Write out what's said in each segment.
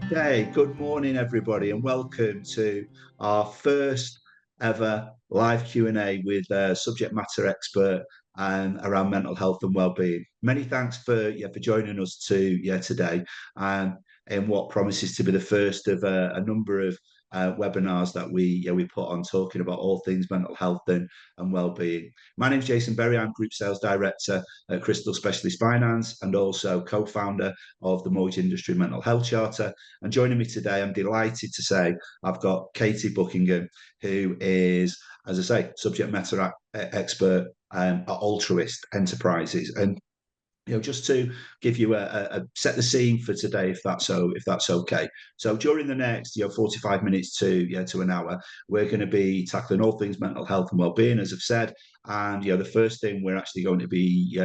Hey, good morning, everybody, and welcome to our first ever live Q&A with a subject matter expert around mental health and well-being. Many thanks for joining us today, in what promises to be the first of a number of webinars that we put on talking about all things mental health and well-being. My name is Jason Berry. I'm Group Sales Director at Crystal Specialist Finance and also co-founder of the Mortgage Industry Mental Health Charter. And joining me today, I'm delighted to say I've got Katie Buckingham, who is, as I say, subject matter expert at Altruist Enterprises. And just to give you a set the scene for today, if that's okay. So during the next 45 minutes to an hour, we're going to be tackling all things mental health and well-being, as I've said. And the first thing we're actually going to be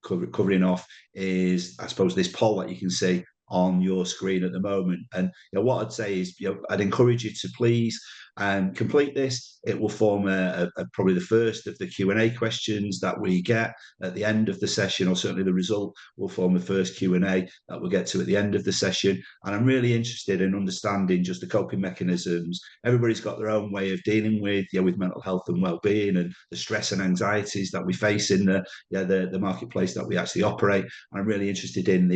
covering off is, I suppose, this poll that you can see on your screen at the moment. And what I'd say is, I'd encourage you to please complete this. It will form probably the first of the Q&A questions that we get at the end of the session, or certainly the result will form the first Q&A that we'll get to at the end of the session. And I'm really interested in understanding just the coping mechanisms. Everybody's got their own way of dealing with mental health and well-being and the stress and anxieties that we face in the marketplace that we actually operate. And I'm really interested in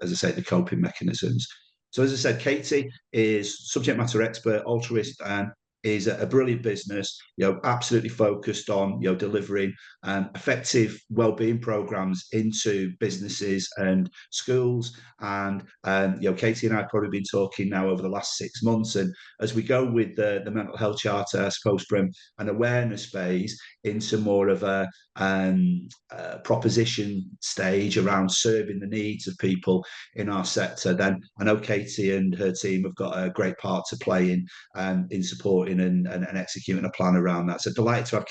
as I say, the coping mechanisms. So as I said, Katie is subject matter expert, altruist, and is a brilliant business, absolutely focused on, delivering effective wellbeing programs into businesses and schools. And, Katie and I have probably been talking now over the last 6 months. And as we go with the mental health charter, I suppose from an awareness phase into more of a proposition stage around serving the needs of people in our sector, then I know Katie and her team have got a great part to play in supporting and executing a plan around that. So delighted to have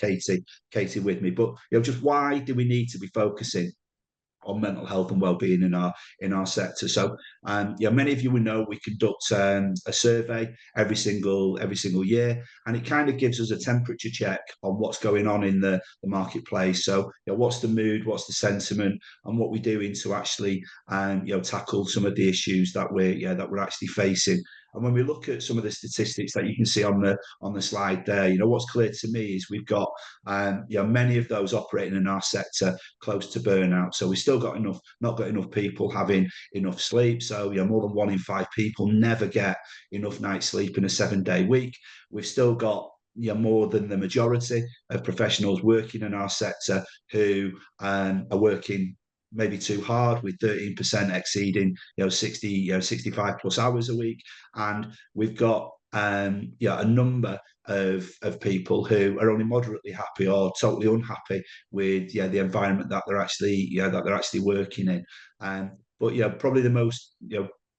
Katie with me. But just why do we need to be focusing on mental health and well-being in our sector? So many of you will know we conduct a survey every single year, and it kind of gives us a temperature check on what's going on in the marketplace. So what's the mood, what's the sentiment, and what we're doing to actually tackle some of the issues that we're actually facing. And when we look at some of the statistics that you can see on the slide there, what's clear to me is we've got many of those operating in our sector close to burnout. So we've still not got enough people having enough sleep. So more than 1 in 5 people never get enough night's sleep in a 7-day week. We've still got more than the majority of professionals working in our sector who are working maybe too hard, with 13% exceeding 65 plus hours a week. And we've got a number of people who are only moderately happy or totally unhappy with the environment that they're actually working in. But probably the most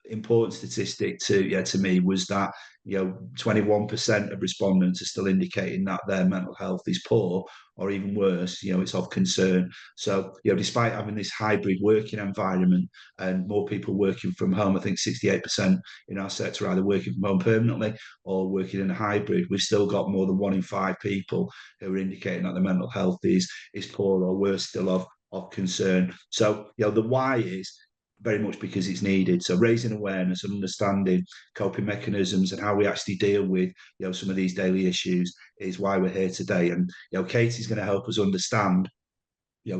important statistic to me was that 21% of respondents are still indicating that their mental health is poor, or even worse, it's of concern. So despite having this hybrid working environment and more people working from home, I think 68% in our sector are either working from home permanently or working in a hybrid. We've still got more than 1 in 5 people who are indicating that their mental health is poor or worse, still of concern. So the why is very much because it's needed. So raising awareness and understanding coping mechanisms and how we actually deal with some of these daily issues is why we're here today. And Katie's going to help us understand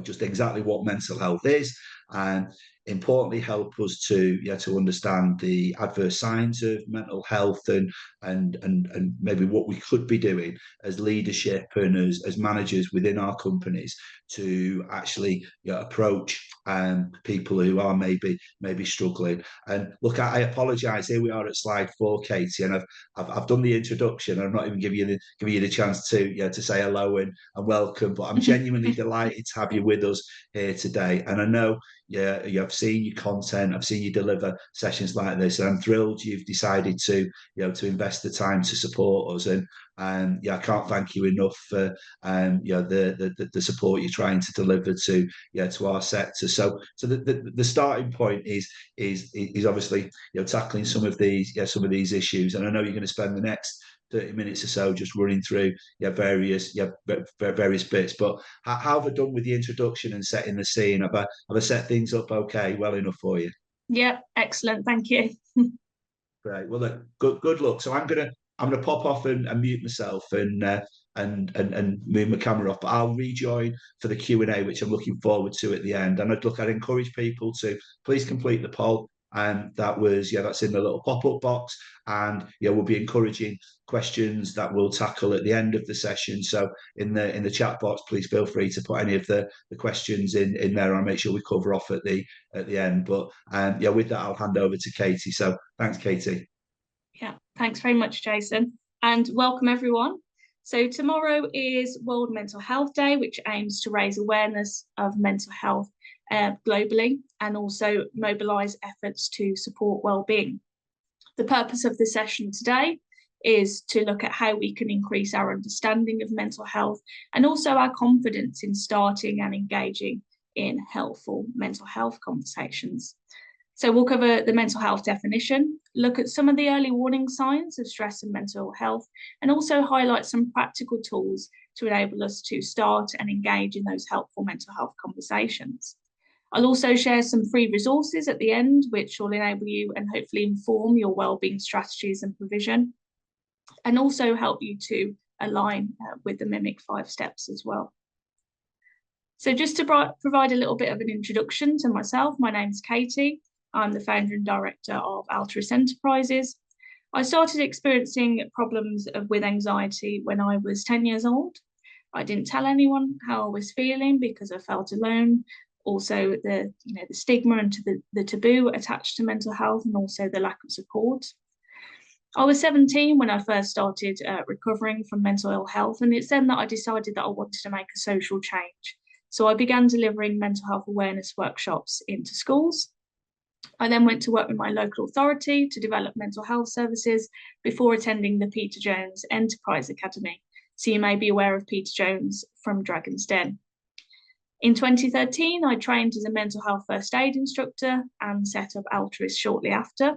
just exactly what mental health is, and importantly help us to understand the adverse signs of mental health and maybe what we could be doing as leadership and as managers within our companies to actually approach people who are maybe struggling. And look, I apologize, here we are at slide 4, Katie, and I've done the introduction. I'm not even giving you the chance to say hello and welcome, but I'm genuinely delighted to have you with us here today. And I know I've seen your content, I've seen you deliver sessions like this, and I'm thrilled you've decided to invest the time to support us. And I can't thank you enough for the support you're trying to deliver to our sector. So the starting point is obviously tackling some of these issues, and I know you're going to spend the next 30 minutes or so just running through various bits. But how have I done with the introduction and setting the scene? Have I set things up okay, well enough for you? Yeah, excellent. Thank you. Great. Well, look, good luck. So I'm gonna pop off and mute myself and move my camera off. But I'll rejoin for the Q&A, which I'm looking forward to at the end. And I'd encourage people to please complete the poll. And that's in the little pop-up box. And we'll be encouraging questions that we'll tackle at the end of the session. So in the chat box, please feel free to put any of the questions in there. I'll make sure we cover off at the end. But with that, I'll hand over to Katie. So thanks, Katie. Yeah, thanks very much, Jason. And welcome everyone. So tomorrow is World Mental Health Day, which aims to raise awareness of mental health globally and also mobilise efforts to support wellbeing. The purpose of the session today is to look at how we can increase our understanding of mental health and also our confidence in starting and engaging in helpful mental health conversations. So we'll cover the mental health definition, look at some of the early warning signs of stress and mental health, and also highlight some practical tools to enable us to start and engage in those helpful mental health conversations. I'll also share some free resources at the end, which will enable you and hopefully inform your wellbeing strategies and provision, and also help you to align with the MIMHC 5 steps as well. So just to provide a little bit of an introduction to myself, my name's Katie. I'm the founder and director of Altruist Enterprises. I started experiencing problems with anxiety when I was 10 years old. I didn't tell anyone how I was feeling because I felt alone. Also, the stigma and the taboo attached to mental health, and also the lack of support. I was 17 when I first started recovering from mental ill health, and it's then that I decided that I wanted to make a social change. So I began delivering mental health awareness workshops into schools. I then went to work with my local authority to develop mental health services before attending the Peter Jones Enterprise Academy. So you may be aware of Peter Jones from Dragon's Den. In 2013, I trained as a mental health first aid instructor and set up Altruist shortly after.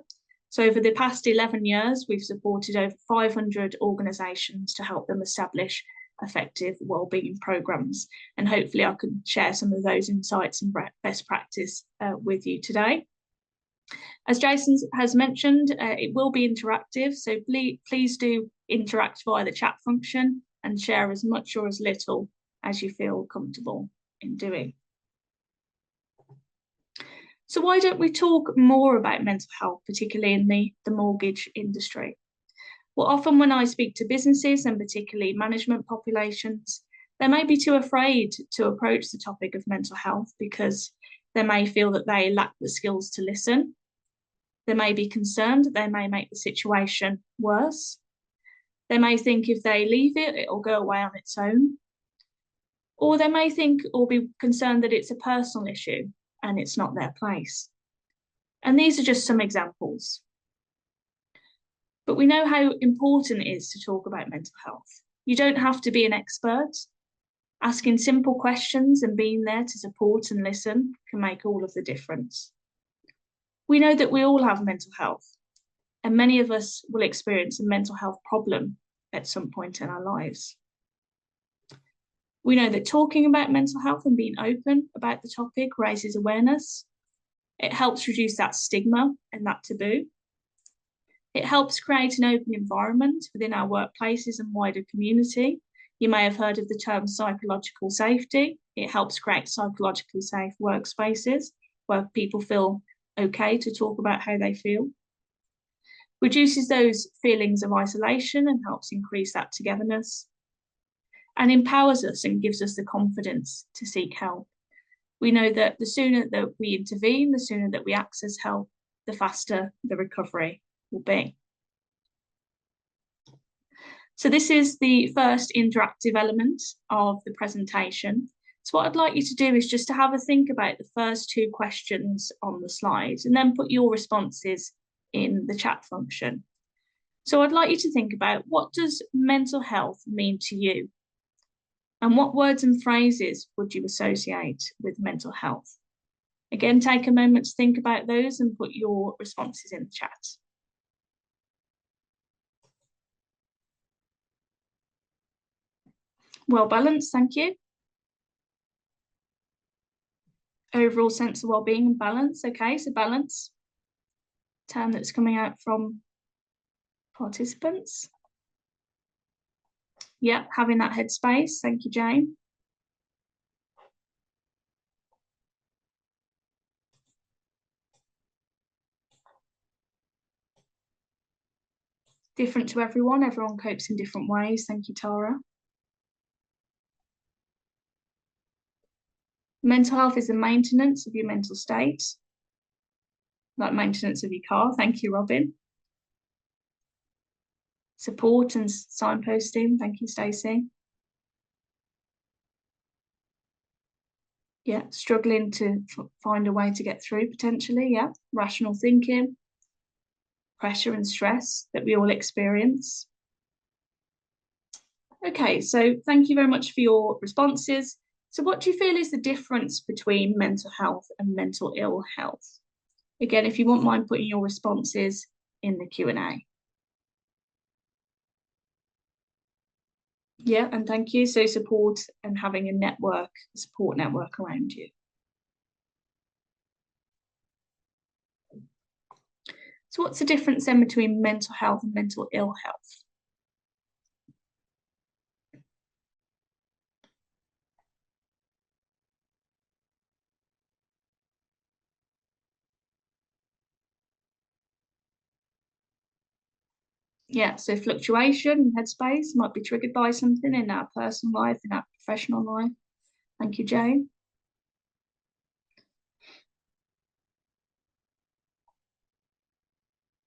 So over the past 11 years, we've supported over 500 organisations to help them establish effective wellbeing programmes. And hopefully I can share some of those insights and best practice with you today. As Jason has mentioned, it will be interactive, so please do interact via the chat function and share as much or as little as you feel comfortable in doing. So why don't we talk more about mental health, particularly in the mortgage industry? Well, often when I speak to businesses and particularly management populations, they may be too afraid to approach the topic of mental health because they may feel that they lack the skills to listen. They may be concerned that they may make the situation worse. They may think if they leave it, it'll go away on its own. Or they may think or be concerned that it's a personal issue and it's not their place. And these are just some examples. But we know how important it is to talk about mental health. You don't have to be an expert. Asking simple questions and being there to support and listen can make all of the difference. We know that we all have mental health, and many of us will experience a mental health problem at some point in our lives. We know that talking about mental health and being open about the topic raises awareness. It helps reduce that stigma and that taboo. It helps create an open environment within our workplaces and wider community. You may have heard of the term psychological safety. It helps create psychologically safe workspaces where people feel okay to talk about how they feel. Reduces those feelings of isolation and helps increase that togetherness. And empowers us and gives us the confidence to seek help. We know that the sooner that we intervene, the sooner that we access help, the faster the recovery will be. So this is the first interactive element of the presentation. So what I'd like you to do is just to have a think about the first two questions on the slide and then put your responses in the chat function. So I'd like you to think about, what does mental health mean to you? And what words and phrases would you associate with mental health? Again, take a moment to think about those and put your responses in the chat. Well balanced, thank you. Overall sense of well-being and balance. Okay, so balance. term that's coming out from participants. Yeah, having that headspace. Thank you, Jane. Different to everyone. Everyone copes in different ways. Thank you, Tara. Mental health is the maintenance of your mental state, like maintenance of your car. Thank you, Robin. Support and signposting. Thank you, Stacey. Yeah, struggling to find a way to get through potentially. Yeah, rational thinking, pressure and stress that we all experience. Okay, so thank you very much for your responses. So what do you feel is the difference between mental health and mental ill health? Again, if you wouldn't mind putting your responses in the Q&A. Yeah, and thank you. So support and having a network, a support network around you. So what's the difference then between mental health and mental ill health? Yeah, so fluctuation in headspace might be triggered by something in our personal life, in our professional life. Thank you, Jane.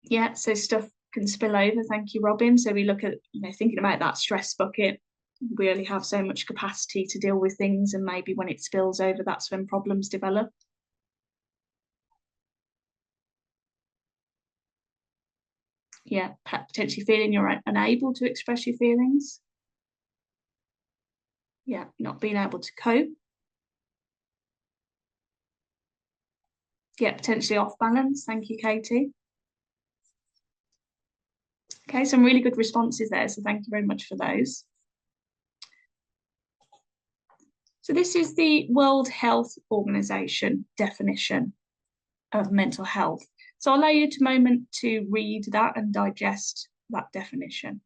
Yeah, so stuff can spill over. Thank you, Robin. So we look at, thinking about that stress bucket. We only have so much capacity to deal with things, and maybe when it spills over, that's when problems develop. Yeah, potentially feeling you're unable to express your feelings. Yeah, not being able to cope. Yeah, potentially off balance. Thank you, Katie. Okay, some really good responses there, so thank you very much for those. So this is the World Health Organization definition of mental health. So I'll allow you a moment to read that and digest that definition.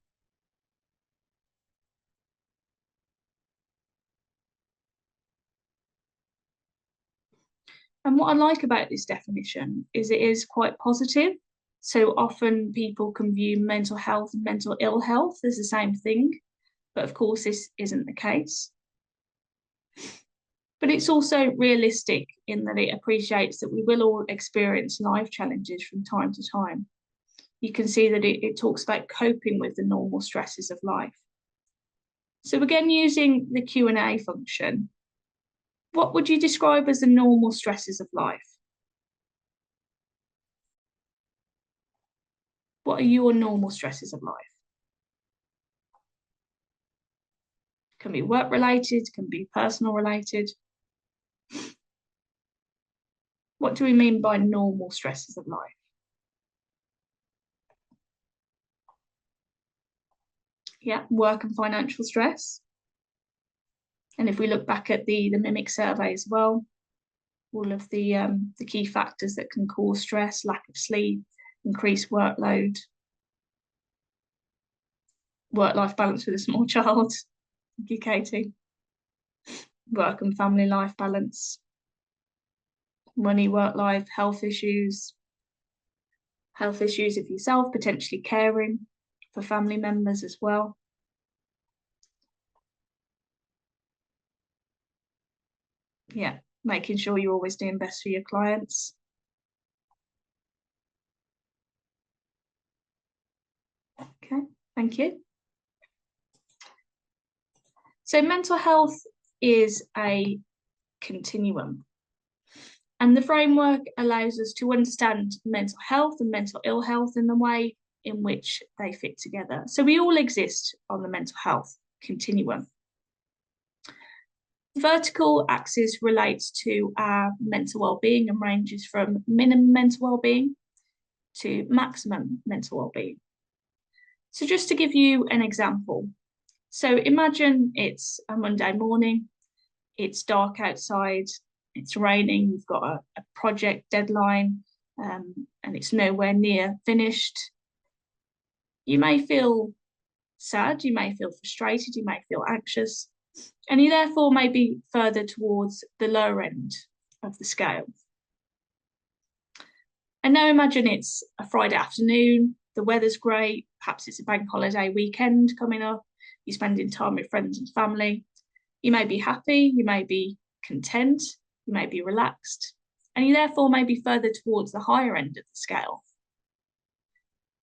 And what I like about this definition is it is quite positive. So often people can view mental health and mental ill health as the same thing, but of course this isn't the case. But it's also realistic in that it appreciates that we will all experience life challenges from time to time. You can see that it talks about coping with the normal stresses of life. So again, using the Q&A function, what would you describe as the normal stresses of life? What are your normal stresses of life? Can be work related, can be personal related. What do we mean by normal stresses of life? Yeah, work and financial stress. And if we look back at the MIMHC survey as well, all of the key factors that can cause stress, lack of sleep, increased workload, work-life balance with a small child. Thank you, Katie. Work and family life balance, money, work life, health issues of yourself, potentially caring for family members as well. Yeah, making sure you're always doing best for your clients. Okay, thank you. So mental health is a continuum. And the framework allows us to understand mental health and mental ill health in the way in which they fit together. So we all exist on the mental health continuum. The vertical axis relates to our mental well-being and ranges from minimum mental well-being to maximum mental well-being. So just to give you an example, so imagine it's a Monday morning, it's dark outside, it's raining, you've got a project deadline, and and it's nowhere near finished, you may feel sad, you may feel frustrated, you may feel anxious, and you therefore may be further towards the lower end of the scale. And now imagine it's a Friday afternoon, the weather's great, perhaps it's a bank holiday weekend coming up, you're spending time with friends and family. You may be happy, you may be content, you may be relaxed, and you therefore may be further towards the higher end of the scale.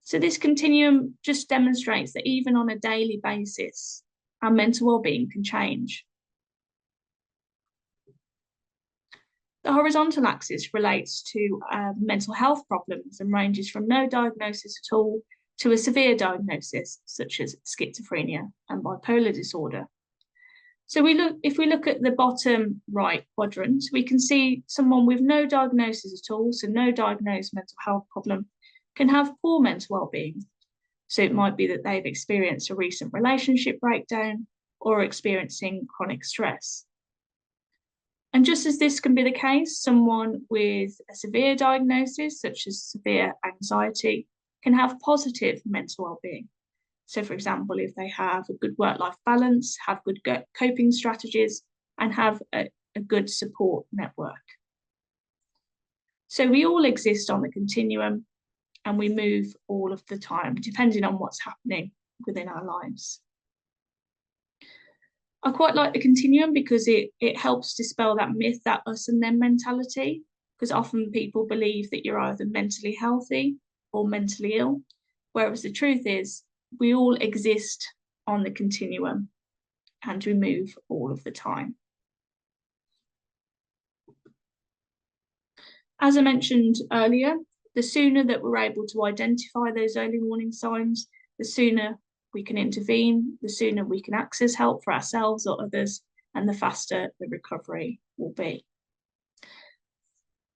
So this continuum just demonstrates that even on a daily basis, our mental well-being can change. The horizontal axis relates to mental health problems and ranges from no diagnosis at all to a severe diagnosis, such as schizophrenia and bipolar disorder. So if we look at the bottom right quadrant, we can see someone with no diagnosis at all, so no diagnosed mental health problem, can have poor mental well-being. So it might be that they've experienced a recent relationship breakdown or experiencing chronic stress. And just as this can be the case, someone with a severe diagnosis, such as severe anxiety, can have positive mental well-being. So for example, if they have a good work-life balance, have good coping strategies, and have a good support network. So we all exist on the continuum, and we move all of the time, depending on what's happening within our lives. I quite like the continuum because it helps dispel that myth, that us and them mentality, because often people believe that you're either mentally healthy or mentally ill, whereas the truth is we all exist on the continuum and we move all of the time. As I mentioned earlier, the sooner that we're able to identify those early warning signs, the sooner we can intervene, the sooner we can access help for ourselves or others, and the faster the recovery will be.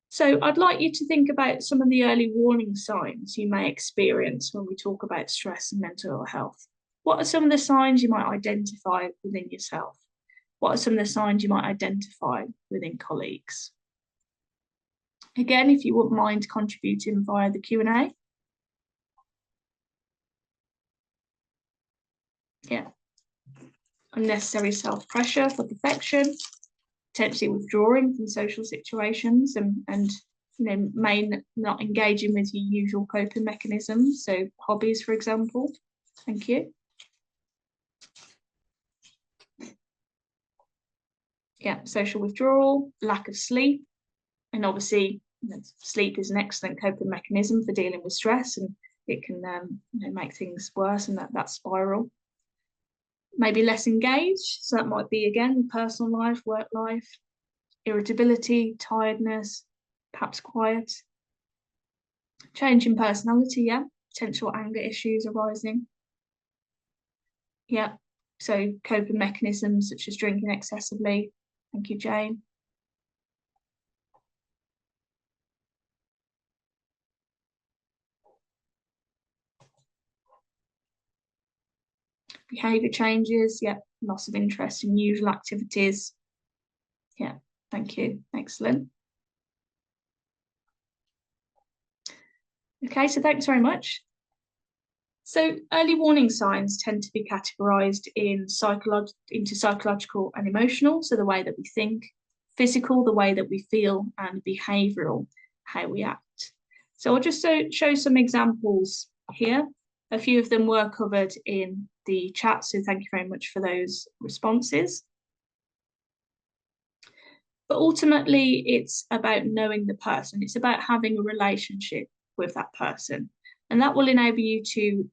So I'd like you to think about some of the early warning signs you may experience when we talk about stress and mental health. What are some of the signs you might identify within yourself? What are some of the signs you might identify within colleagues? Again, if you wouldn't mind contributing via the Q&A. Yeah. Unnecessary self-pressure for perfection, potentially withdrawing from social situations and may not engaging with your usual coping mechanisms, so hobbies, for example. Thank you. Yeah, social withdrawal, lack of sleep, and obviously sleep is an excellent coping mechanism for dealing with stress, and it can make things worse and that spiral. Maybe less engaged, so that might be again personal life, work life, irritability, tiredness, perhaps quiet. Change in personality, yeah, potential anger issues arising. Yeah, so coping mechanisms such as drinking excessively. Thank you, Jane. Behaviour changes, yeah, loss of interest in usual activities. Yeah, thank you, excellent. Okay, so thanks very much. So early warning signs tend to be categorised into psychological and emotional, so the way that we think, physical, the way that we feel, and behavioural, how we act. So I'll just show some examples here. A few of them were covered in the chat, so thank you very much for those responses. But ultimately, it's about knowing the person. It's about having a relationship with that person. And that will enable you to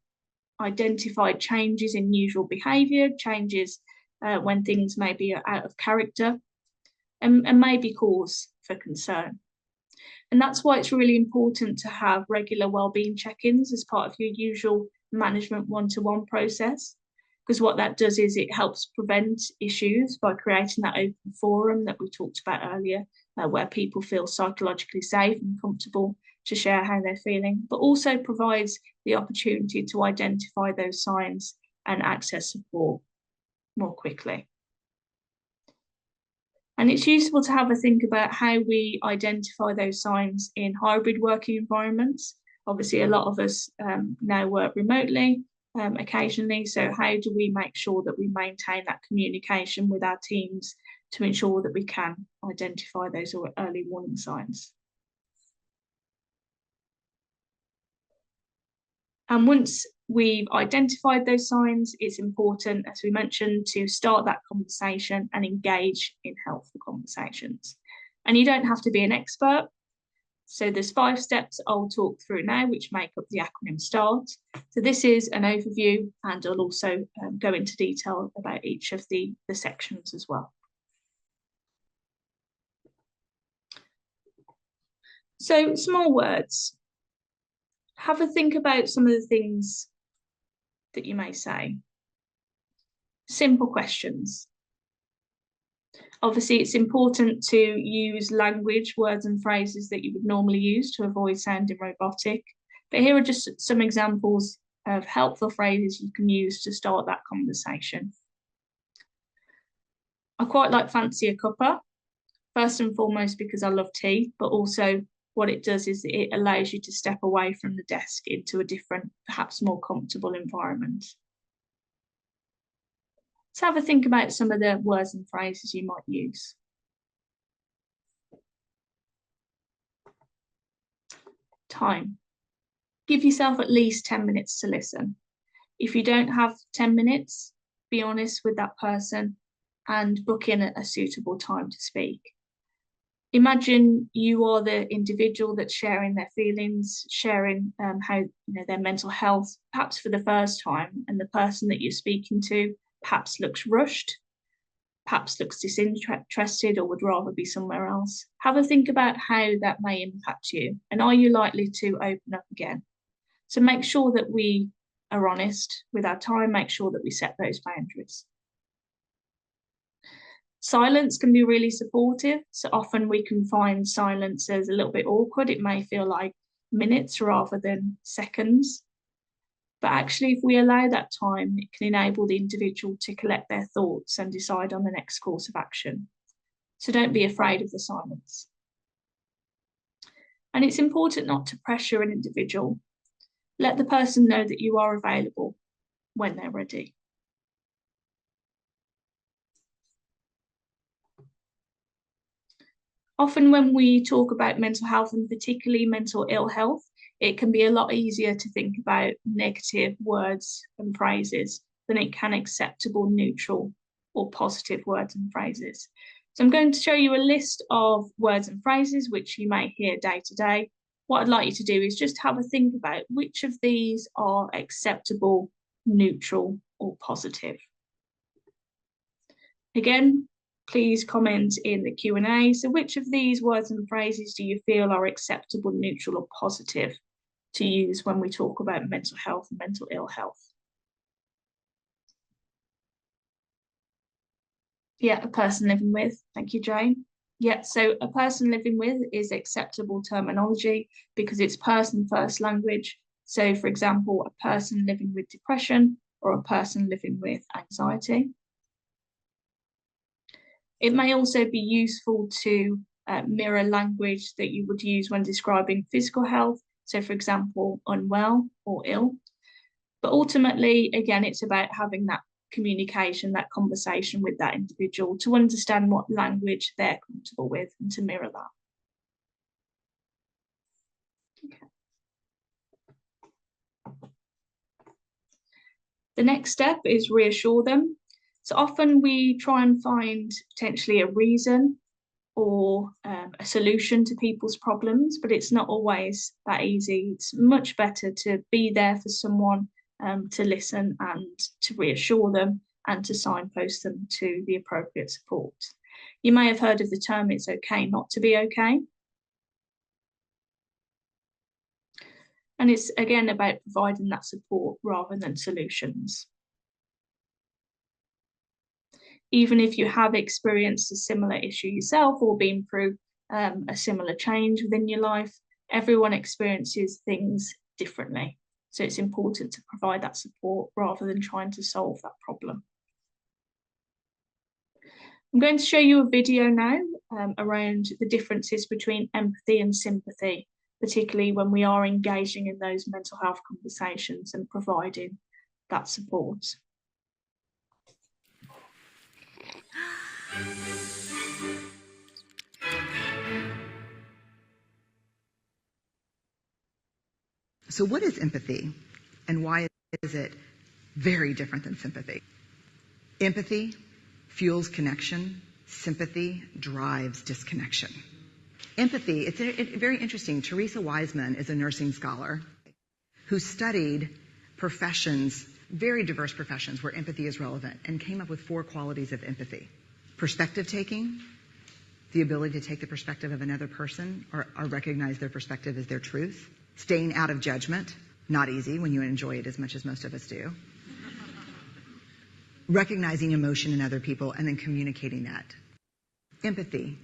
identify changes in usual behaviour, changes when things may be out of character, and may be cause for concern. And that's why it's really important to have regular wellbeing check-ins as part of your usual management one-to-one process, because what that does is it helps prevent issues by creating that open forum that we talked about earlier, where people feel psychologically safe and comfortable to share how they're feeling, but also provides the opportunity to identify those signs and access support more quickly. And it's useful to have a think about how we identify those signs in hybrid working environments. Obviously, a lot of us now work remotely occasionally. So how do we make sure that we maintain that communication with our teams to ensure that we can identify those early warning signs? And once we've identified those signs, it's important, as we mentioned, to start that conversation and engage in helpful conversations. And you don't have to be an expert. So there's 5 steps I'll talk through now, which make up the acronym START. So this is an overview, and I'll also go into detail about each of the sections as well. So small words. Have a think about some of the things that you may say. Simple questions. Obviously, it's important to use language, words and phrases that you would normally use to avoid sounding robotic. But here are just some examples of helpful phrases you can use to start that conversation. I quite like fancy a cuppa, first and foremost because I love tea, but also what it does is it allows you to step away from the desk into a different, perhaps more comfortable environment. Let's have a think about some of the words and phrases you might use. Time. Give yourself at least 10 minutes to listen. If you don't have 10 minutes, be honest with that person and book in a suitable time to speak. Imagine you are the individual that's sharing their feelings, sharing how their mental health, perhaps for the first time, and the person that you're speaking to perhaps looks rushed, perhaps looks disinterested or would rather be somewhere else. Have a think about how that may impact you, and are you likely to open up again? So make sure that we are honest with our time, make sure that we set those boundaries. Silence can be really supportive. So often we can find silence as a little bit awkward. It may feel like minutes rather than seconds. But actually, if we allow that time, it can enable the individual to collect their thoughts and decide on the next course of action. So don't be afraid of the silence. And it's important not to pressure an individual. Let the person know that you are available when they're ready. Often when we talk about mental health, and particularly mental ill health, it can be a lot easier to think about negative words and phrases than it can acceptable, neutral, or positive words and phrases. So I'm going to show you a list of words and phrases which you may hear day to day. What I'd like you to do is just have a think about which of these are acceptable, neutral, or positive. Again, please comment in the Q&A. So which of these words and phrases do you feel are acceptable, neutral, or positive to use when we talk about mental health and mental ill health? Yeah, a person living with. Thank you, Jane. Yeah, so a person living with is acceptable terminology because it's person first language. So for example, a person living with depression or a person living with anxiety. It may also be useful to mirror language that you would use when describing physical health. So for example, unwell or ill. But ultimately, again, it's about having that communication, that conversation with that individual to understand what language they're comfortable with and to mirror that. Okay. The next step is reassure them. So often we try and find potentially a reason or a solution to people's problems, but it's not always that easy. It's much better to be there for someone, to listen and to reassure them and to signpost them to the appropriate support. You may have heard of the term, it's okay not to be okay. And it's again about providing that support rather than solutions. Even if you have experienced a similar issue yourself or been through a similar change within your life, everyone experiences things differently. So it's important to provide that support rather than trying to solve that problem. I'm going to show you a video now around the differences between empathy and sympathy, particularly when we are engaging in those mental health conversations and providing that support. So what is empathy, and why is it very different than sympathy? Empathy fuels connection. Sympathy drives disconnection. Empathy, it's very interesting. Teresa Wiseman is a nursing scholar who studied professions, very diverse professions where empathy is relevant, and came up with 4 qualities of empathy. Perspective taking, the ability to take the perspective of another person or recognize their perspective as their truth. Staying out of judgment, not easy when you enjoy it as much as most of us do. Recognizing emotion in other people and then communicating that. Empathy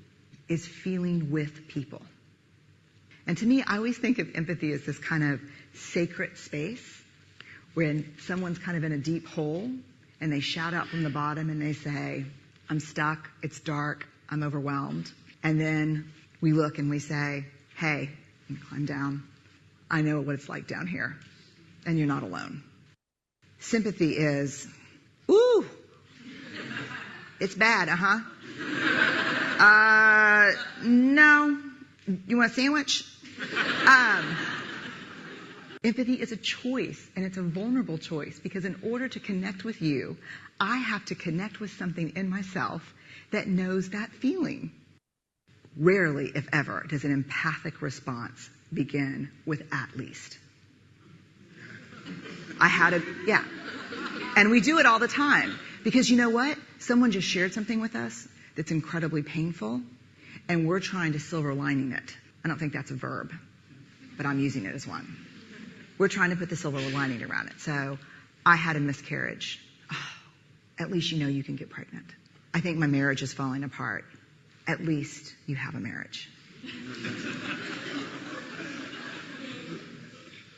is feeling with people. And to me, I always think of empathy as this kind of sacred space when someone's kind of in a deep hole and they shout out from the bottom and they say, I'm stuck, it's dark, I'm overwhelmed. And then we look and we say, hey, you climb down. I know what it's like down here, and you're not alone. Sympathy is, ooh, it's bad, no, you want a sandwich? Empathy is a choice, and it's a vulnerable choice, because in order to connect with you, I have to connect with something in myself that knows that feeling. Rarely, if ever, does an empathic response begin with at least. Yeah. And we do it all the time. Because you know what? Someone just shared something with us that's incredibly painful, and we're trying to silver lining it. I don't think that's a verb, but I'm using it as one. We're trying to put the silver lining around it. So, I had a miscarriage. Oh, at least you know you can get pregnant. I think my marriage is falling apart. At least you have a marriage.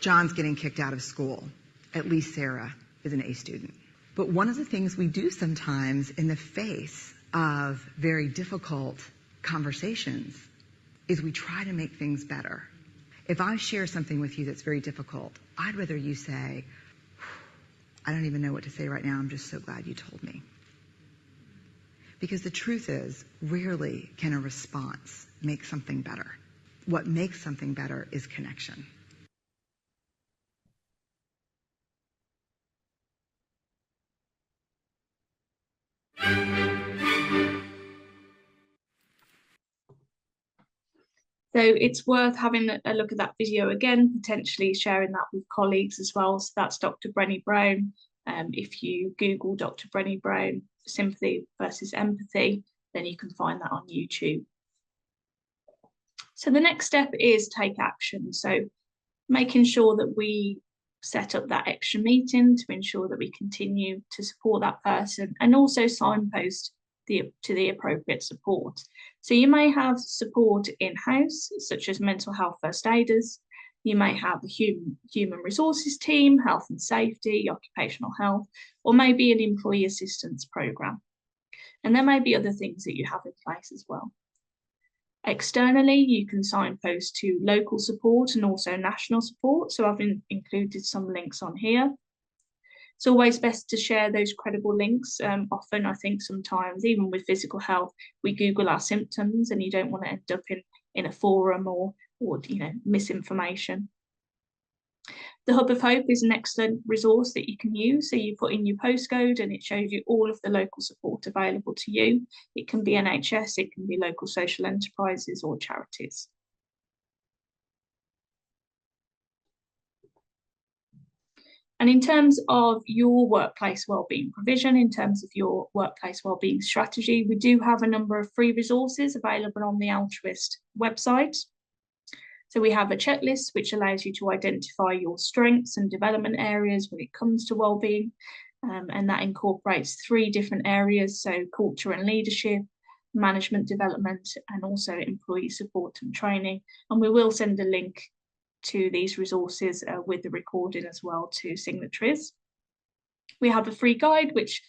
John's getting kicked out of school. At least Sarah is an A student. But one of the things we do sometimes in the face of very difficult conversations is we try to make things better. If I share something with you that's very difficult, I'd rather you say, I don't even know what to say right now, I'm just so glad you told me. Because the truth is, rarely can a response make something better. What makes something better is connection. So it's worth having a look at that video again, potentially sharing that with colleagues as well. So that's Dr. Brenny Brown. If you Google Dr. Brenny Brown, sympathy versus empathy, then you can find that on YouTube. So the next step is take action. So making sure that we set up that extra meeting to ensure that we continue to support that person, and also signpost to the appropriate support. So you may have support in-house, such as mental health first aiders. You may have the human resources team, health and safety, occupational health, or maybe an employee assistance program. And there may be other things that you have in place as well. Externally, you can signpost to local support and also national support. So I've included some links on here. It's always best to share those credible links. Often, I think sometimes, even with physical health, we Google our symptoms, and you don't want to end up in a forum or misinformation. The Hub of Hope is an excellent resource that you can use. So you put in your postcode and it shows you all of the local support available to you. It can be NHS, it can be local social enterprises or charities. And in terms of your workplace wellbeing provision, in terms of your workplace wellbeing strategy, we do have a number of free resources available on the Altruist website. So we have a checklist which allows you to identify your strengths and development areas when it comes to wellbeing. And that incorporates 3 different areas, so culture and leadership, management development, and also employee support and training. And we will send a link to these resources with the recording as well to signatories. We have a free guide which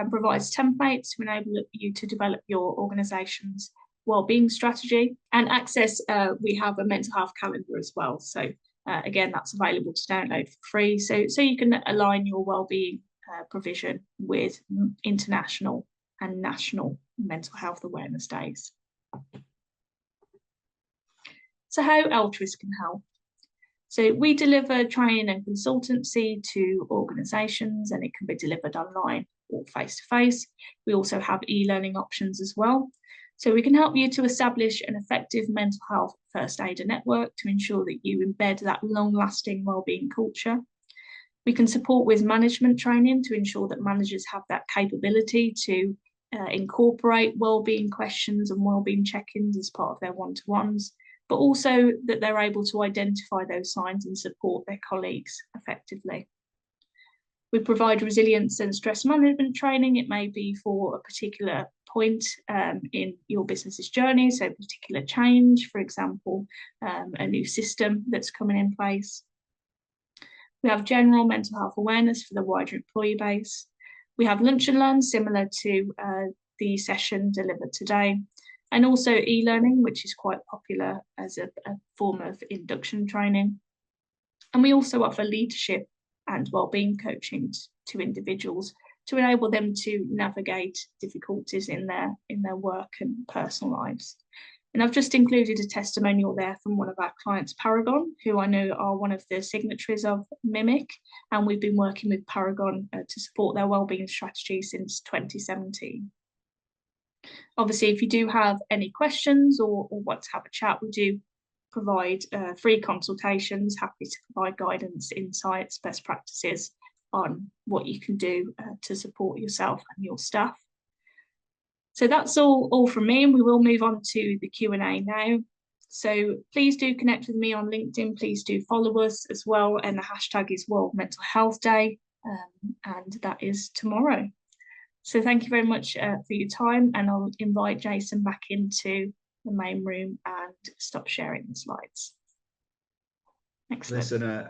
provides templates to enable you to develop your organisation's wellbeing strategy. And access, we have a mental health calendar as well. So again, that's available to download for free. So you can align your wellbeing provision with international and national mental health awareness days. So how Altruist can help. So we deliver training and consultancy to organisations, and it can be delivered online or face-to-face. We also have e-learning options as well. So we can help you to establish an effective mental health first aider network to ensure that you embed that long-lasting wellbeing culture. We can support with management training to ensure that managers have that capability to incorporate wellbeing questions and wellbeing check-ins as part of their one-to-ones, but also that they're able to identify those signs and support their colleagues effectively. We provide resilience and stress management training. It may be for a particular point in your business's journey, so particular change, for example, a new system that's coming in place. We have general mental health awareness for the wider employee base. We have lunch and learn similar to the session delivered today, and also e-learning, which is quite popular as a form of induction training. And we also offer leadership and wellbeing coaching to individuals to enable them to navigate difficulties in their work and personal lives. And I've just included a testimonial there from one of our clients, Paragon, who I know are one of the signatories of MIMHC, and we've been working with Paragon to support their wellbeing strategy since 2017. Obviously, if you do have any questions or want to have a chat, we do provide free consultations, happy to provide guidance, insights, best practices on what you can do to support yourself and your staff. So that's all from me, and we will move on to the Q&A now. So please do connect with me on LinkedIn. Please do follow us as well, and the hashtag is World Mental Health Day, and that is tomorrow. So thank you very much for your time, and I'll invite Jason back into the main room and stop sharing the slides. Excellent. Listen,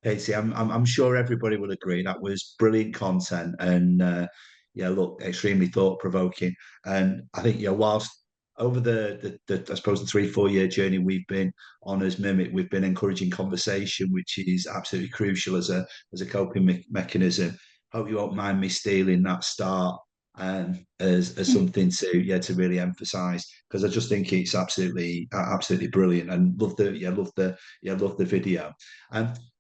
Katie, I'm sure everybody will agree that was brilliant content, and yeah, look, extremely thought-provoking. And I think, whilst over the I suppose the 3-4 year journey we've been on as MIMHC, we've been encouraging conversation, which is absolutely crucial as a coping mechanism. Hope you won't mind me stealing that start as something to really emphasise, because I just think it's absolutely brilliant, and love the video.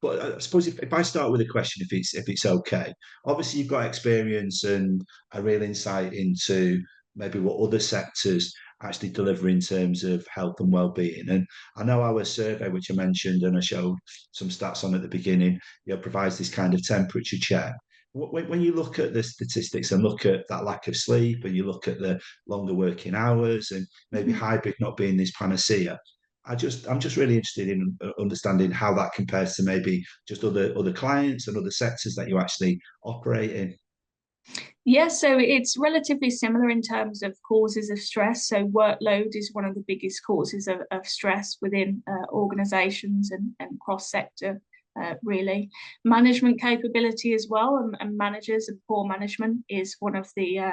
But I suppose if I start with a question, if it's okay. Obviously, you've got experience and a real insight into maybe what other sectors actually deliver in terms of health and well-being. And I know our survey, which I mentioned and I showed some stats on at the beginning, provides this kind of temperature check. When you look at the statistics and look at that lack of sleep, and you look at the longer working hours and maybe hybrid not being this panacea, I'm just really interested in understanding how that compares to maybe just other clients and other sectors that you actually operate in. Yeah, so it's relatively similar in terms of causes of stress. So workload is one of the biggest causes of stress within organisations and cross-sector, really. Management capability as well, and managers and poor management is one of the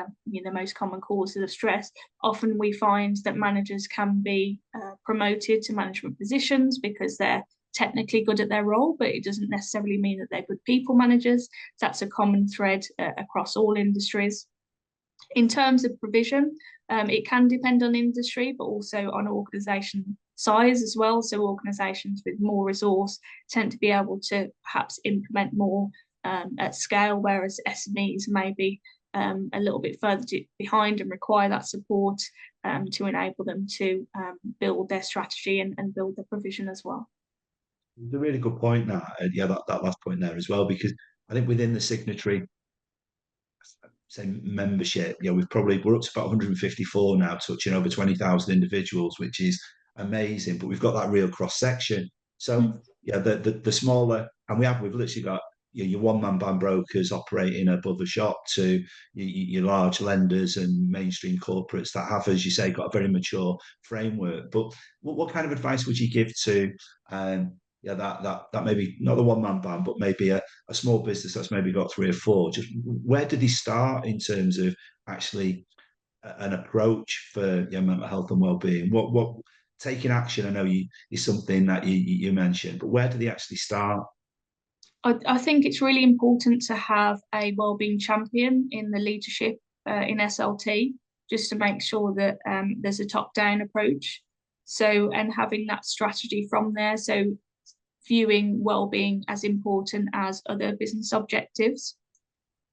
most common causes of stress. Often we find that managers can be promoted to management positions because they're technically good at their role, but it doesn't necessarily mean that they're good people managers. That's a common thread across all industries. In terms of provision, it can depend on industry, but also on organisation size as well. So organisations with more resource tend to be able to perhaps implement more at scale, whereas SMEs may be a little bit further behind and require that support to enable them to build their strategy and build their provision as well. It's a really good point now. That last point there as well, because I think within the signatory membership, we're up to about 154 now, touching over 20,000 individuals, which is amazing. But we've got that real cross section. So the smaller, and we've literally got your one-man band brokers operating above a shop to your large lenders and mainstream corporates that have, as you say, got a very mature framework. But what kind of advice would you give to that maybe not the one-man band, but maybe a small business that's maybe got 3 or 4. Just where did they start in terms of actually an approach for mental health and well-being? What taking action? I know is something that you mentioned, but where do they actually start? I think it's really important to have a wellbeing champion in the leadership in SLT, just to make sure that there's a top-down approach. So, and having that strategy from there. So viewing wellbeing as important as other business objectives.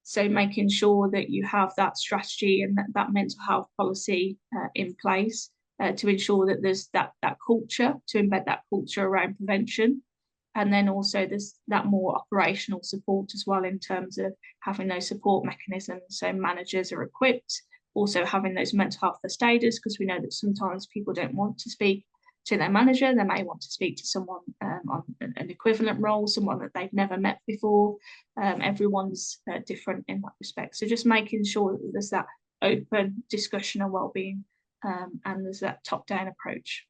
So making sure that you have that strategy and that mental health policy in place to ensure that there's that culture, to embed that culture around prevention. And then also there's that more operational support as well, in terms of having those support mechanisms. So managers are equipped, also having those mental health first aiders, because we know that sometimes people don't want to speak to their manager. They may want to speak to someone on an equivalent role, someone that they've never met before. Everyone's different in that respect. So just making sure that there's that open discussion on wellbeing and there's that top-down approach.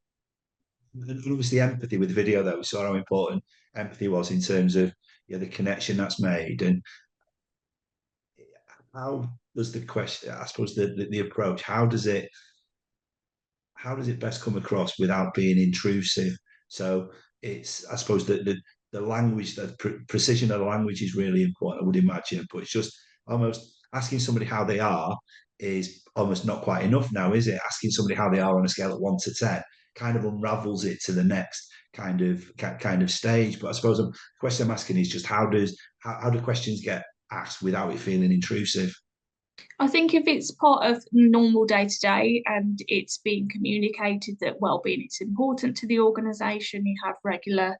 And obviously empathy with video, though, we saw how important empathy was in terms of the connection that's made. And how does the question, I suppose the approach, how does it best come across without being intrusive? So it's, I suppose, the language, the precision of the language is really important, I would imagine, but it's just almost asking somebody how they are is almost not quite enough now, is it? Asking somebody how they are on a scale of 1 to 10 kind of unravels it to the next kind of stage. But I suppose the question I'm asking is just how do questions get asked without it feeling intrusive? I think if it's part of normal day-to-day and it's being communicated that wellbeing is important to the organisation, you have regular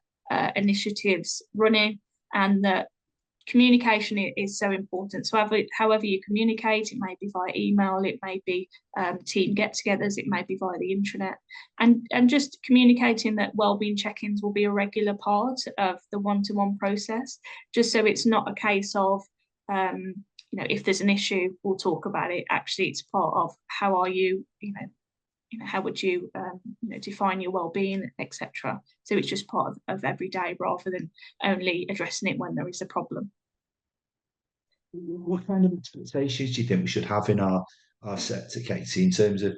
initiatives running, and that communication is so important. So however you communicate, it may be via email, it may be team get-togethers, it may be via the intranet, and just communicating that wellbeing check-ins will be a regular part of the one-to-one process, just so it's not a case of if there's an issue, we'll talk about it. Actually, it's part of how are you, how would you define your well-being, etc. So it's just part of every day, rather than only addressing it when there is a problem. What kind of expectations do you think we should have in our sector, Katie, in terms of,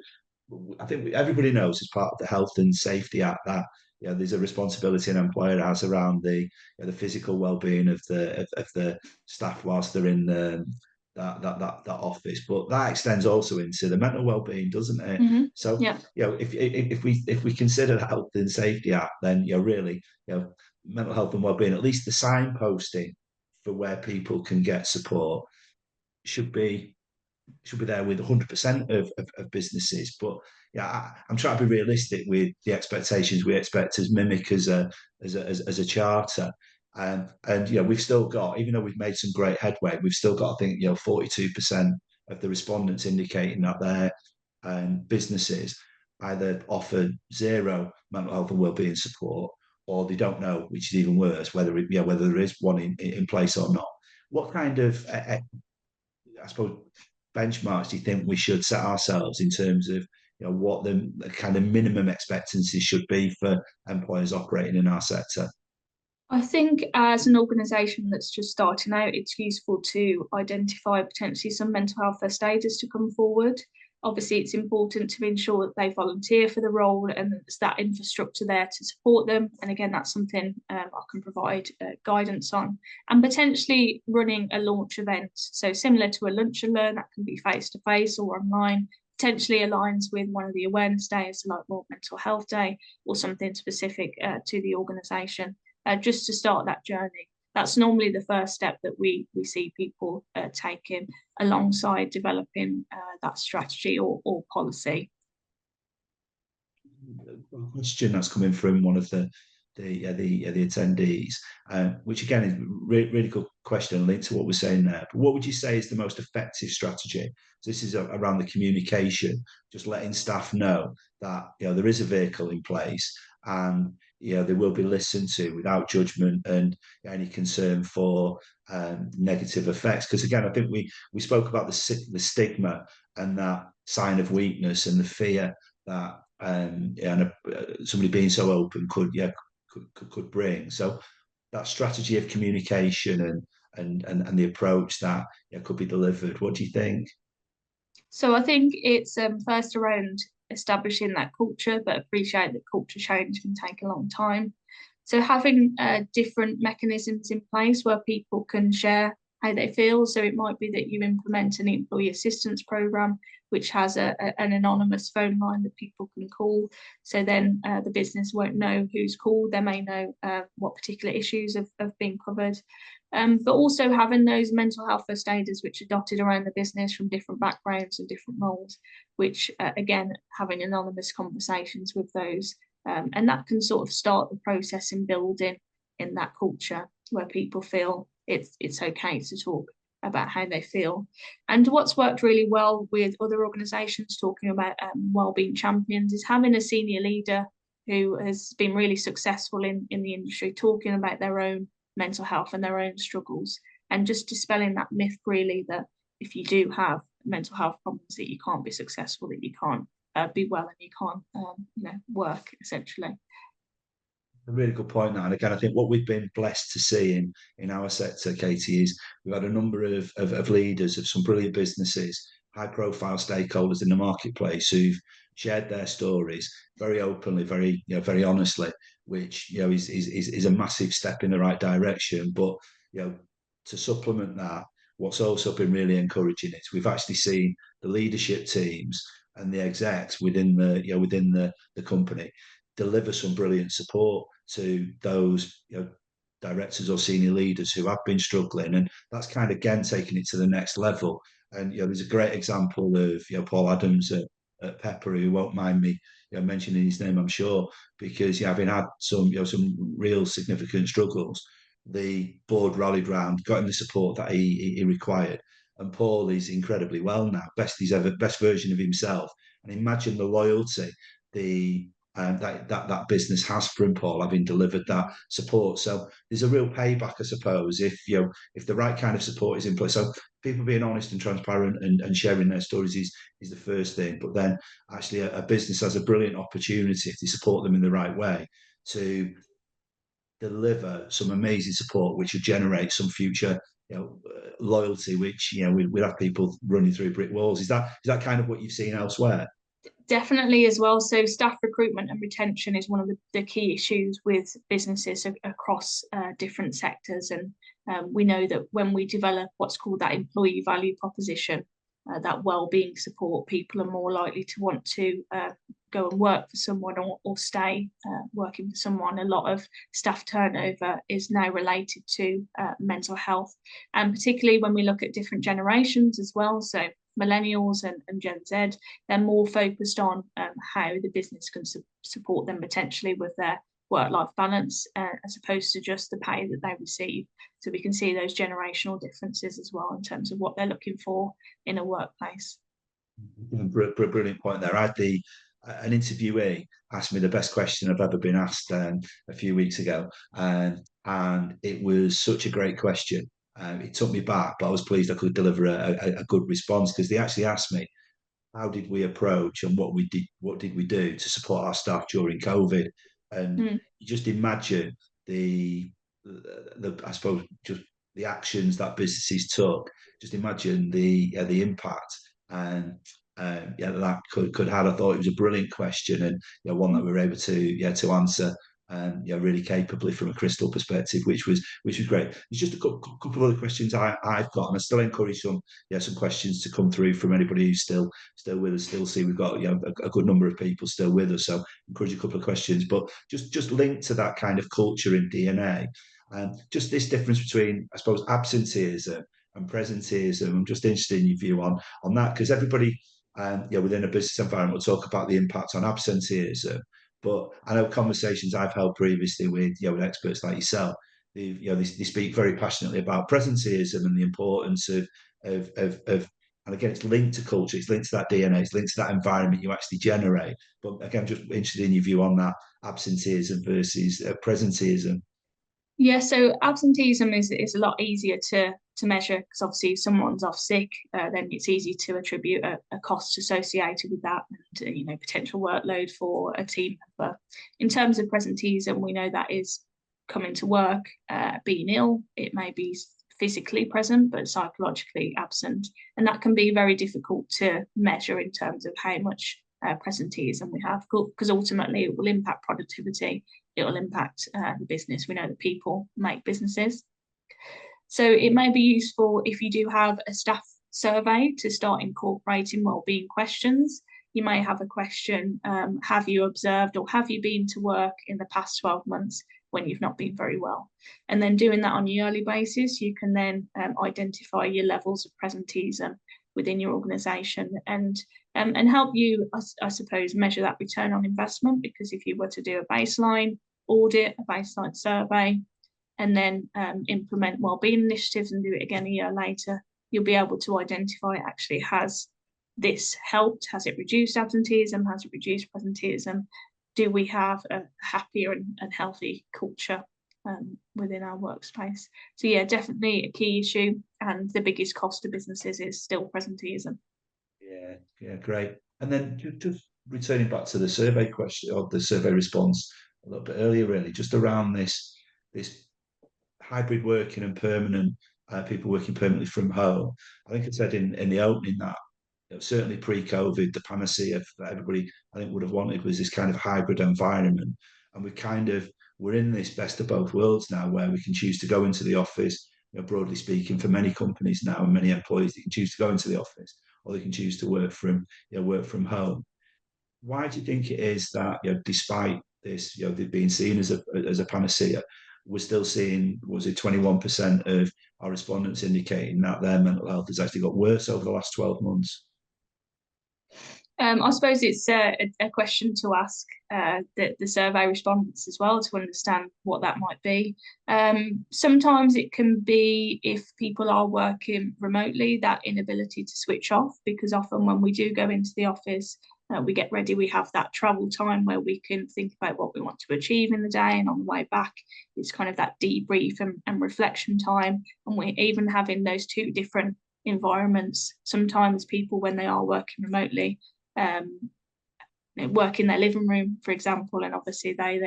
I think everybody knows as part of the Health and Safety Act that there's a responsibility an employer has around the physical well-being of the staff whilst they're in that office, but that extends also into the mental well-being, doesn't it? Mm-hmm. So yeah. If we consider the Health and Safety Act, then really mental health and well-being, at least the signposting for where people can get support should be there with 100% of businesses. But I'm trying to be realistic with the expectations we expect as MIMHC as a charter. And we've still got, even though we've made some great headway, we've still got, I think, 42% of the respondents indicating that their businesses either offer zero mental health and wellbeing support, or they don't know, which is even worse, whether there is one in place or not. What kind of, I suppose, benchmarks do you think we should set ourselves in terms of what the kind of minimum expectancy should be for employers operating in our sector? I think as an organisation that's just starting out, it's useful to identify potentially some mental health first aiders to come forward. Obviously, it's important to ensure that they volunteer for the role and there's that infrastructure there to support them. And again, that's something I can provide guidance on. And potentially running a launch event. So similar to a lunch and learn, that can be face-to-face or online, potentially aligns with one of the awareness days, like World Mental Health Day, or something specific to the organisation, just to start that journey. That's normally the first step that we see people taking alongside developing that strategy or policy. A question that's coming from one of the attendees, which again is really good question linked to what we're saying there. But what would you say is the most effective strategy? So this is around the communication, just letting staff know that there is a vehicle in place, and they will be listened to without judgment and any concern for negative effects. Because again, I think we spoke about the stigma and that sign of weakness and the fear that somebody being so open could could bring. So that strategy of communication and the approach that could be delivered. What do you think? So I think it's first around establishing that culture, but appreciate that culture change can take a long time. So having different mechanisms in place where people can share how they feel. So it might be that you implement an employee assistance program, which has an anonymous phone line that people can call. So then the business won't know who's called. They may know what particular issues have been covered. But also having those mental health first aiders which are dotted around the business from different backgrounds and different roles, which again, having anonymous conversations with those. And that can sort of start the process in building in that culture where people feel it's okay to talk about how they feel. And what's worked really well with other organisations talking about wellbeing champions is having a senior leader who has been really successful in the industry talking about their own mental health and their own struggles, and just dispelling that myth really that if you do have mental health problems that you can't be successful, that you can't be well, and you can't work essentially. A really good point now. And again, I think what we've been blessed to see in our sector, Katie, is we've had a number of leaders of some brilliant businesses, high profile stakeholders in the marketplace who've shared their stories very openly, very honestly, which is a massive step in the right direction. But to supplement that, what's also been really encouraging is we've actually seen the leadership teams and the execs within the company deliver some brilliant support to those directors or senior leaders who have been struggling, and that's kind of again taking it to the next level. And there's a great example of Paul Adams at Pepper, who won't mind me mentioning his name, I'm sure, because having had some real significant struggles, the board rallied round, got him the support that he required, and Paul is incredibly well now, best version of himself. And imagine the loyalty the that business has from Paul, having delivered that support. So there's a real payback, I suppose, if the right kind of support is in place. So people being honest and transparent and sharing their stories is the first thing. But then actually a business has a brilliant opportunity if they support them in the right way to deliver some amazing support, which would generate some future loyalty, which we'd have people running through brick walls. Is that kind of what you've seen elsewhere? Definitely as well. So staff recruitment and retention is one of the key issues with businesses across different sectors. And we know that when we develop what's called that employee value proposition, that wellbeing support, people are more likely to want to go and work for someone or stay working for someone. A lot of staff turnover is now related to mental health, and particularly when we look at different generations as well. So millennials and Gen Z, they're more focused on how the business can support them potentially with their work-life balance as opposed to just the pay that they receive. So we can see those generational differences as well in terms of what they're looking for in a workplace. Brilliant point there. I had an interviewee asked me the best question I've ever been asked a few weeks ago, and it was such a great question. It took me back, but I was pleased I could deliver a good response, because they actually asked me, how did we approach and what did we do to support our staff during COVID? And you just imagine the I suppose just the actions that businesses took. Just imagine the impact, and that could have. I thought it was a brilliant question, and one that we were able to answer really capably from a crystal perspective, which was great. There's just a couple of other questions I've got, and I still encourage some questions to come through from anybody who's still with us. Still see we've got a good number of people still with us, so encourage a couple of questions. But just linked to that kind of culture in DNA, and just this difference between, I suppose, absenteeism and presenteeism. I'm just interested in your view on that, because everybody within a business environment will talk about the impact on absenteeism. But I know conversations I've held previously with with experts like yourself, they speak very passionately about presenteeism and the importance of and again, it's linked to culture, it's linked to that DNA, it's linked to that environment you actually generate. But again, I'm just interested in your view on that absenteeism versus presenteeism. Yeah, so absenteeism is a lot easier to measure, because obviously if someone's off sick, then it's easy to attribute a cost associated with that, and potential workload for a team member. In terms of presenteeism, we know that is coming to work, being ill. It may be physically present but psychologically absent, and that can be very difficult to measure in terms of how much presenteeism we have, because ultimately it will impact productivity. It will impact the business. We know that people make businesses. So it may be useful if you do have a staff survey to start incorporating wellbeing questions. You may have a question, have you observed or have you been to work in the past 12 months when you've not been very well? And then doing that on a yearly basis, you can then identify your levels of presenteeism within your organisation, and help you, I suppose, measure that return on investment. Because if you were to do a baseline audit, a baseline survey, and then implement wellbeing initiatives and do it again a year later, you'll be able to identify, actually, has this helped? Has it reduced absenteeism? Has it reduced presenteeism? Do we have a happier and healthy culture within our workspace? So yeah, definitely a key issue, and the biggest cost to businesses is still presenteeism. Yeah, great. And then just returning back to the survey question, or the survey response a little bit earlier, really, just around this hybrid working and permanent, people working permanently from home. I think I said in the opening that certainly pre-COVID, the panacea that everybody, I think, would have wanted was this kind of hybrid environment. And we're in this best of both worlds now, where we can choose to go into the office, broadly speaking, for many companies now and many employees, they can choose to go into the office, or they can choose to work from home. Why do you think it is that, despite this, being seen as a panacea, we're still seeing, was it 21% of our respondents indicating that their mental health has actually got worse over the last 12 months? I suppose it's a question to ask the survey respondents as well, to understand what that might be. Sometimes it can be, if people are working remotely, that inability to switch off, because often when we do go into the office, we get ready, we have that travel time where we can think about what we want to achieve in the day, and on the way back it's kind of that debrief and reflection time. And we're even having those two different environments. Sometimes people, when they are working remotely, work in their living room, for example, and obviously they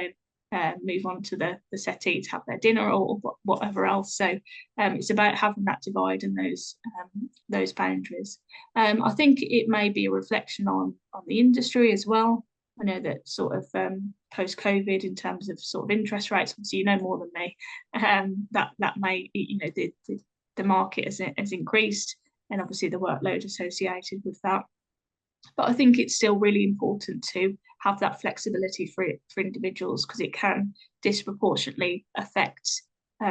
then move on to the settee to have their dinner or whatever else. So it's about having that divide and those boundaries. I think it may be a reflection on the industry as well. I know that sort of post-COVID, in terms of sort of interest rates, obviously you know more than me, that may, the market has increased, and obviously the workload associated with that. But I think it's still really important to have that flexibility for individuals, because it can disproportionately affect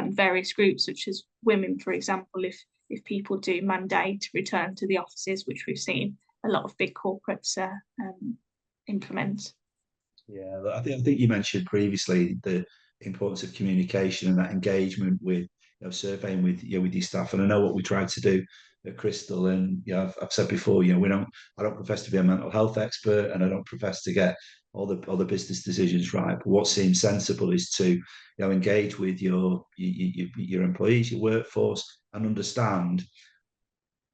various groups, such as women, for example, if people do mandate to return to the offices, which we've seen a lot of big corporates implement. Yeah, I think you mentioned previously the importance of communication and that engagement with, surveying with your staff. And I know what we tried to do at Crystal, and I've said before, I don't profess to be a mental health expert, and I don't profess to get all the business decisions right. But what seems sensible is to engage with your employees, your workforce, and understand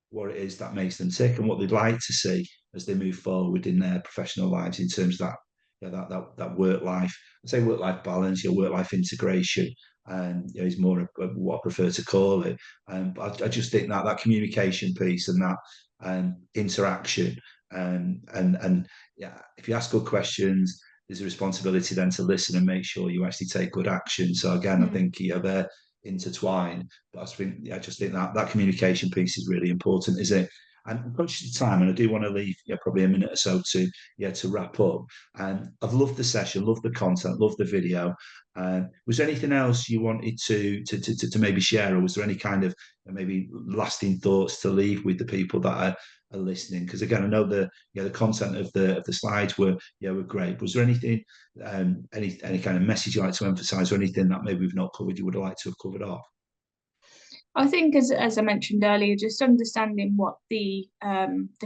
what it is that makes them tick and what they'd like to see as they move forward in their professional lives, in terms of that work life, I say work life balance, your work life integration, and is more of what I prefer to call it. But I just think that communication piece and that interaction, and yeah, if you ask good questions, there's a responsibility then to listen and make sure you actually take good action. So again, I think they're intertwined, but I just think that communication piece is really important, is it? And I'm conscious of time, and I do want to leave probably a minute or so to wrap up. And I've loved the session, loved the content, loved the video. Was there anything else you wanted to maybe share, or was there any kind of maybe lasting thoughts to leave with the people that are listening? Because again, I know the content of the slides were great. Was there anything, any kind of message you'd like to emphasise, or anything that maybe we've not covered you would like to have covered off? I think, as I mentioned earlier, just understanding what the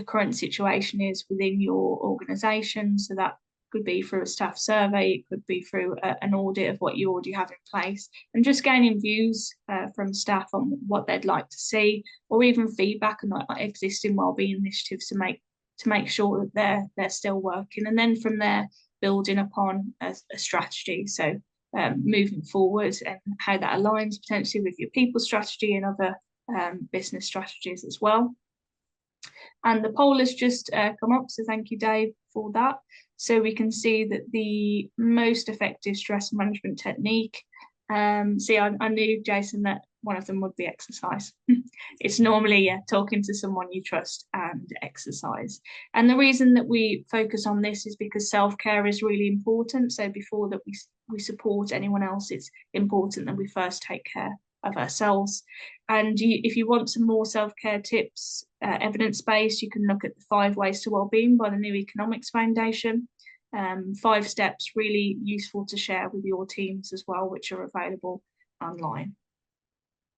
current situation is within your organisation, so that could be through a staff survey, it could be through an audit of what you already have in place, and just gaining views from staff on what they'd like to see, or even feedback on like existing wellbeing initiatives to make sure that they're still working, and then from there building upon a strategy. So moving forward and how that aligns potentially with your people strategy and other business strategies as well. And the poll has just come up, so thank you, Dave, for that. So we can see that the most effective stress management technique, see, I knew, Jason, that one of them would be exercise. It's normally talking to someone you trust and exercise. And the reason that we focus on this is because self-care is really important. So before that we support anyone else, it's important that we first take care of ourselves. And if you want some more self-care tips, evidence-based, you can look at the 5 Ways to Wellbeing by the New Economics Foundation. 5 steps really useful to share with your teams as well, which are available online.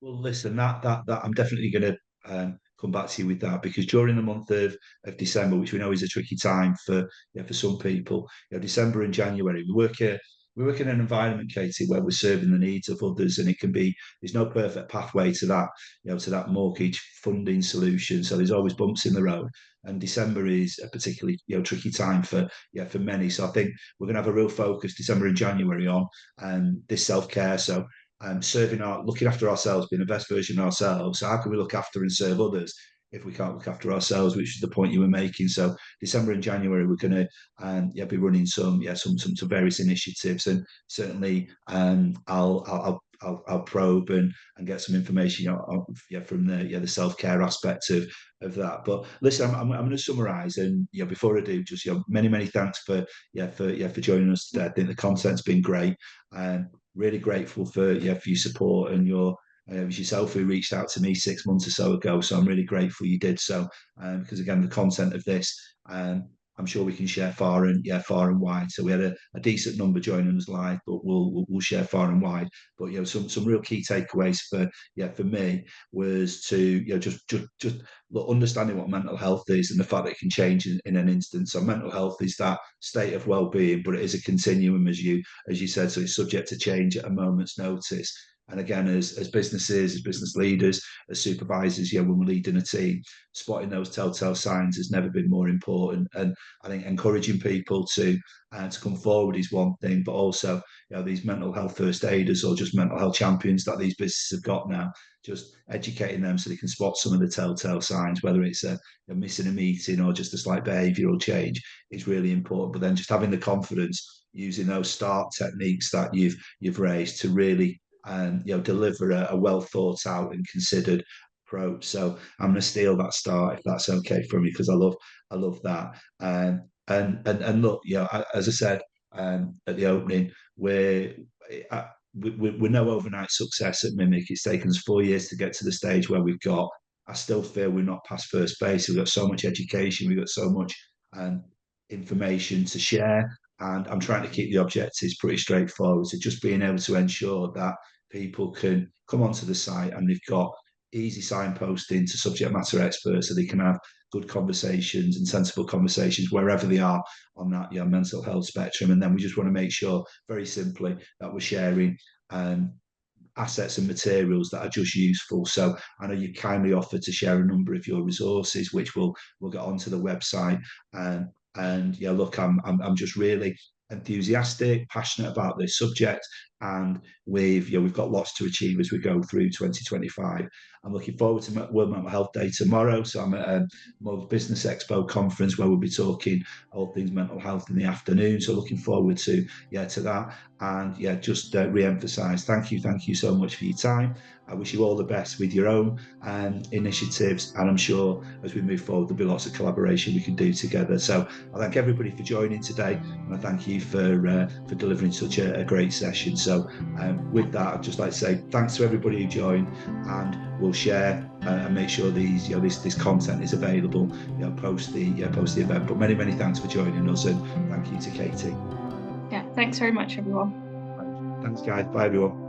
Well, listen, that I'm definitely going to come back to you with that, because during the month of December, which we know is a tricky time for some people, December and January, we work in an environment, Katie, where we're serving the needs of others, and there's no perfect pathway to that, to that mortgage funding solution. So there's always bumps in the road, and December is a particularly tricky time for many. So I think we're going to have a real focus December and January on this self-care. So looking after ourselves, being the best version of ourselves. So how can we look after and serve others if we can't look after ourselves, which is the point you were making? So December and January, we're going to be running some various initiatives, and certainly I'll probe and get some information from the self-care aspect of that. But listen, I'm going to summarise, and before I do, just many thanks for joining us today. I think the content's been great, and really grateful for your support, and it was yourself who reached out to me 6 months or so ago. So I'm really grateful you did so, because again, the content of this, I'm sure we can share far and wide. So we had a decent number joining us live, but we'll share far and wide. But some real key takeaways for me was to just look, understanding what mental health is, and the fact that it can change in an instant. So mental health is that state of well-being, but it is a continuum, as you said. So it's subject to change at a moment's notice. And again, as businesses, as business leaders, as supervisors, when we're leading a team, spotting those telltale signs has never been more important. And I think encouraging people to come forward is one thing, but also these mental health first aiders, or just mental health champions that these businesses have got now, just educating them so they can spot some of the telltale signs, whether it's missing a meeting or just a slight behavioural change, is really important. But then just having the confidence, using those START techniques that you've raised, to really deliver a well thought out and considered approach. So I'm going to steal that start, if that's okay for me, because I love that. And look, as I said at the opening, we're no overnight success at MIMHC. It's taken us 4 years to get to the stage where we've got. I still feel we're not past first base. We've got so much education, we've got so much information to share. And I'm trying to keep the objectives pretty straightforward. So just being able to ensure that people can come onto the site and they've got easy signposting to subject matter experts, so they can have good conversations and sensible conversations wherever they are on that mental health spectrum. And then we just want to make sure, very simply, that we're sharing assets and materials that are just useful. So I know you kindly offered to share a number of your resources, which we'll get onto the website. And look, I'm just really enthusiastic, passionate about this subject, and we've got lots to achieve as we go through 2025. I'm looking forward to World Mental Health Day tomorrow. So I'm at a Business Expo conference where we'll be talking all things mental health in the afternoon. So looking forward to that. And just re-emphasise, thank you so much for your time. I wish you all the best with your own initiatives, and I'm sure as we move forward there'll be lots of collaboration we can do together. So I thank everybody for joining today, and I thank you for delivering such a great session. So with that, I'd just like to say thanks to everybody who joined, and we'll share and make sure this content is available post the event. But many thanks for joining us, and thank you to Katie. Thanks very much, everyone. Thanks, guys. Bye, everyone.